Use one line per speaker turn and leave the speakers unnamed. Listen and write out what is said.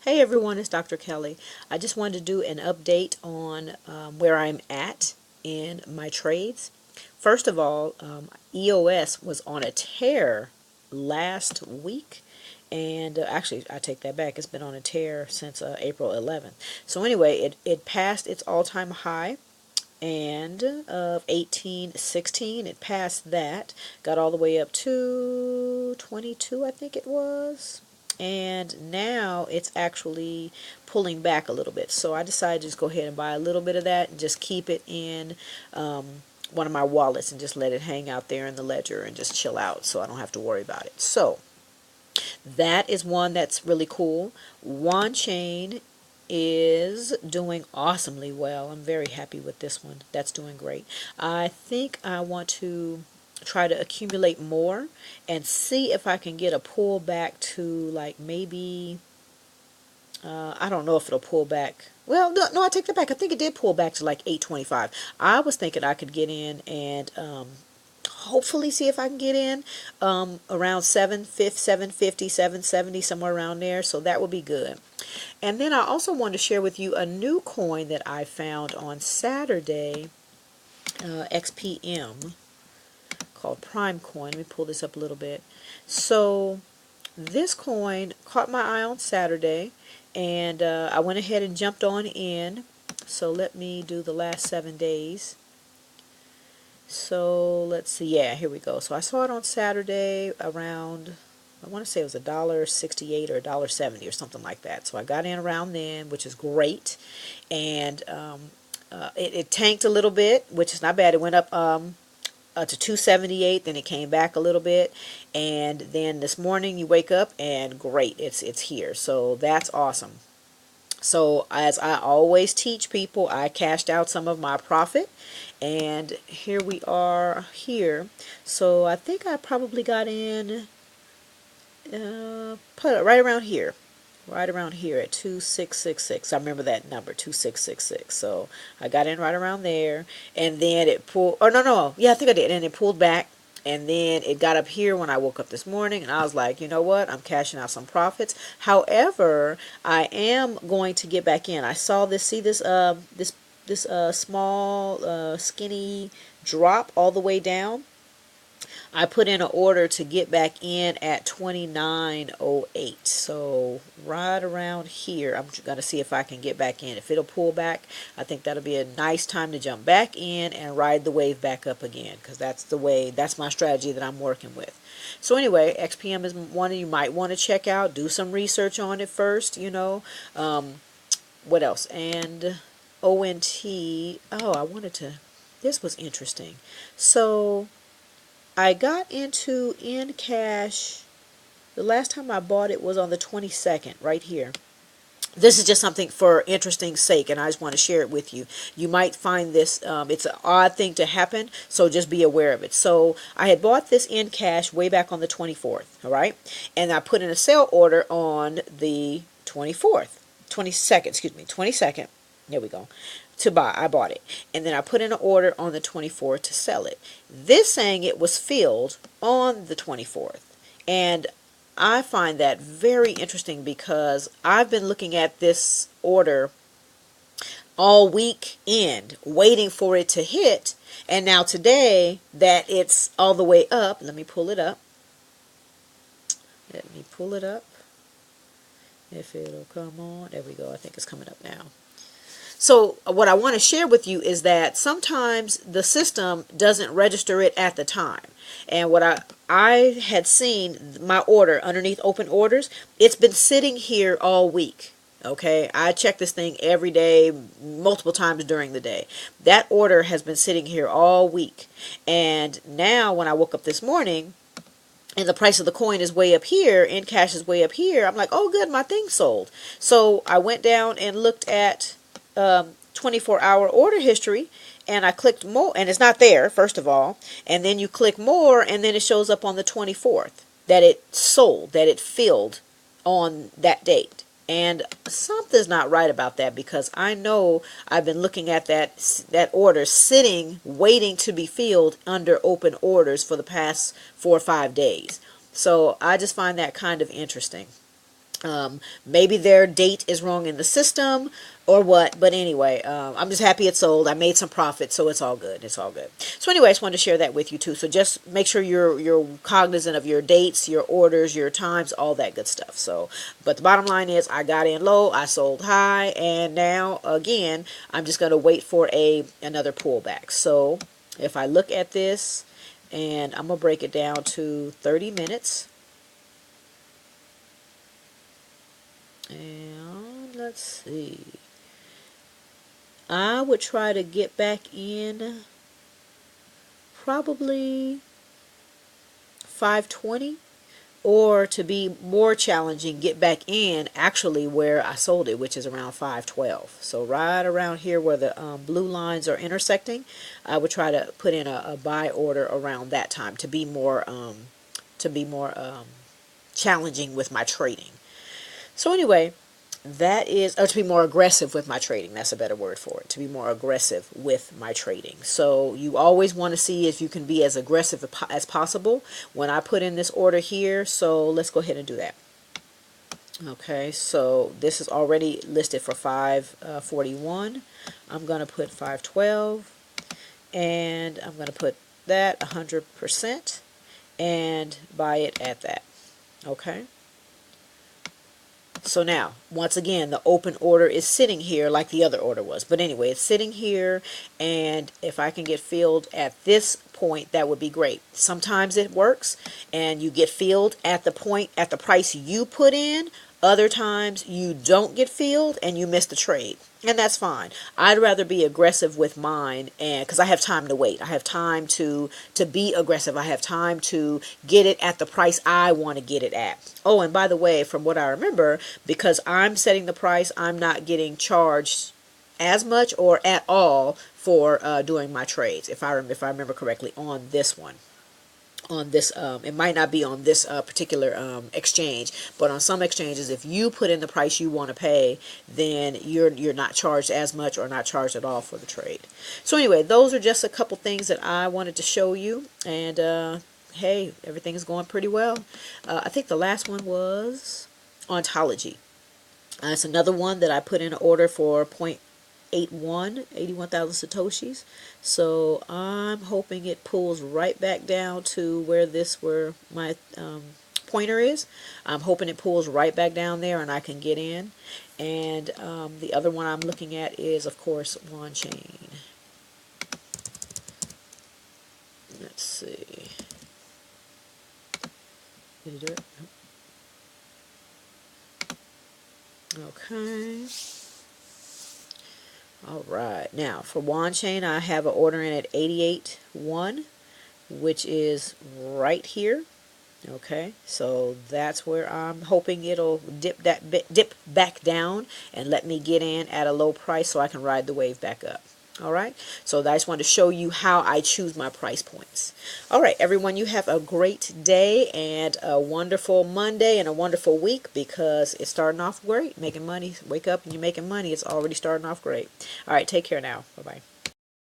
Hey everyone, it's Dr. Kelly. I just wanted to do an update on where I'm at in my trades. First of all, EOS was on a tear last week, and actually I take that back. It's been on a tear since April 11th. So anyway, it passed its all-time high and of 1816. It passed that, got all the way up to 22, I think it was, and now it's actually pulling back a little bit. So I decided to just go ahead and buy a little bit of that and just keep it in one of my wallets and just let it hang out there in the ledger and just chill out so I don't have to worry about it. So that is one that's really cool. WAN chain is doing awesomely well. I'm very happy with this one. That's doing great. I think I want to try to accumulate more and see if I can get a pull back to like maybe I don't know if it'll pull back. Well, no, I take that back. I think it did pull back to like 825. I was thinking I could get in and hopefully see if I can get in around 750, 770, somewhere around there. So that would be good. And then I also wanted to share with you a new coin that I found on Saturday, XPM, called Prime Coin. Let me pull this up a little bit. So this coin caught my eye on Saturday, and I went ahead and jumped on in. So let me do the last 7 days. So let's see, yeah, here we go. So I saw it on Saturday around, I want to say it was $1.68 or $1.70 or something like that. So I got in around then, which is great. And it tanked a little bit, which is not bad. It went up to 278, then it came back a little bit, and then this morning you wake up and great, it's here. So that's awesome. So as I always teach people, I cashed out some of my profit, and here we are here. So I think I probably got in put it right around here. Right around here at 2666. I remember that number, 2666. So I got in right around there, and then it pulled. Oh no, yeah, I think I did. And it pulled back, and then it got up here when I woke up this morning, and I was like, you know what? I'm cashing out some profits. However, I am going to get back in. I saw this. See this? This small, skinny drop all the way down. I put in an order to get back in at 29.08. So right around here, I'm going to see if I can get back in. If it'll pull back, I think that'll be a nice time to jump back in and ride the wave back up again, because that's the way, that's my strategy that I'm working with. So anyway, XPM is one you might want to check out. Do some research on it first, you know. What else? And ONT. Oh, I wanted to, this was interesting. So I got into Encash, the last time I bought it was on the 22nd, right here. This is just something for interesting sake, and I just want to share it with you. You might find this, it's an odd thing to happen, so just be aware of it. So I had bought this Encash way back on the 24th, all right? And I put in a sale order on the 22nd. There we go. To buy, I bought it, and then I put in an order on the 24th to sell it. This saying it was filled on the 24th, and I find that very interesting because I've been looking at this order all weekend waiting for it to hit, and now today that it's all the way up, let me pull it up. If it'll come on, there we go. I think it's coming up now. So what I want to share with you is that sometimes the system doesn't register it at the time. And what I had seen, my order underneath open orders, it's been sitting here all week. Okay, I check this thing every day, multiple times during the day. That order has been sitting here all week. And now when I woke up this morning, and the price of the coin is way up here, Encash is way up here, I'm like, oh good, my thing sold. So I went down and looked at 24-hour order history, and I clicked more, and it's not there, first of all, and then you click more, and then it shows up on the 24th that it sold, that it filled on that date. And something's not right about that, because I know I've been looking at that order sitting waiting to be filled under open orders for the past 4 or 5 days. So I just find that kind of interesting. Maybe their date is wrong in the system or what, but anyway, I'm just happy it sold. I made some profit, so it's all good. It's all good. So anyway, I just wanted to share that with you too. So just make sure you're cognizant of your dates, your orders, your times, all that good stuff. So, but the bottom line is I got in low, I sold high, and now again, I'm just going to wait for another pullback. So if I look at this, and I'm going to break it down to 30 minutes. And let's see. I would try to get back in probably 520, or to be more challenging, get back in actually where I sold it, which is around 512. So right around here where the blue lines are intersecting, I would try to put in a buy order around that time to be more challenging with my trading. So anyway, that is, or to be more aggressive with my trading. That's a better word for it. To be more aggressive with my trading. So you always want to see if you can be as aggressive as possible. When I put in this order here, so let's go ahead and do that. Okay, so this is already listed for 541. I'm going to put 512, and I'm going to put that 100% and buy it at that. Okay. So now, once again, the open order is sitting here like the other order was. But anyway, it's sitting here, and if I can get filled at this point, that would be great. Sometimes it works, and you get filled at the point, at the price you put in. Other times, you don't get filled, and you miss the trade. And that's fine. I'd rather be aggressive with mine, and because I have time to wait. I have time to be aggressive. I have time to get it at the price I want to get it at. Oh, and by the way, from what I remember, because I'm setting the price, I'm not getting charged as much or at all for doing my trades, if I remember correctly, on this one. On this, it might not be on this particular exchange, but on some exchanges, if you put in the price you want to pay, then you're not charged as much or not charged at all for the trade. So anyway, those are just a couple things that I wanted to show you, and hey, everything is going pretty well. I think the last one was ontology. It's another one that I put in an order for 81,000 satoshis. So I'm hoping it pulls right back down to where my pointer is. I'm hoping it pulls right back down there and I can get in. And the other one I'm looking at is, of course, WAN chain. Let's see. Did he do it? Okay. All right. Now, for WAN chain, I have an order in at 88.1, which is right here. Okay, so that's where I'm hoping it'll dip back down and let me get in at a low price so I can ride the wave back up. All right, so I just wanted to show you how I choose my price points. All right, everyone, you have a great day and a wonderful Monday and a wonderful week, because it's starting off great. Making money. Wake up and you're making money. It's already starting off great. All right, take care now. Bye-bye.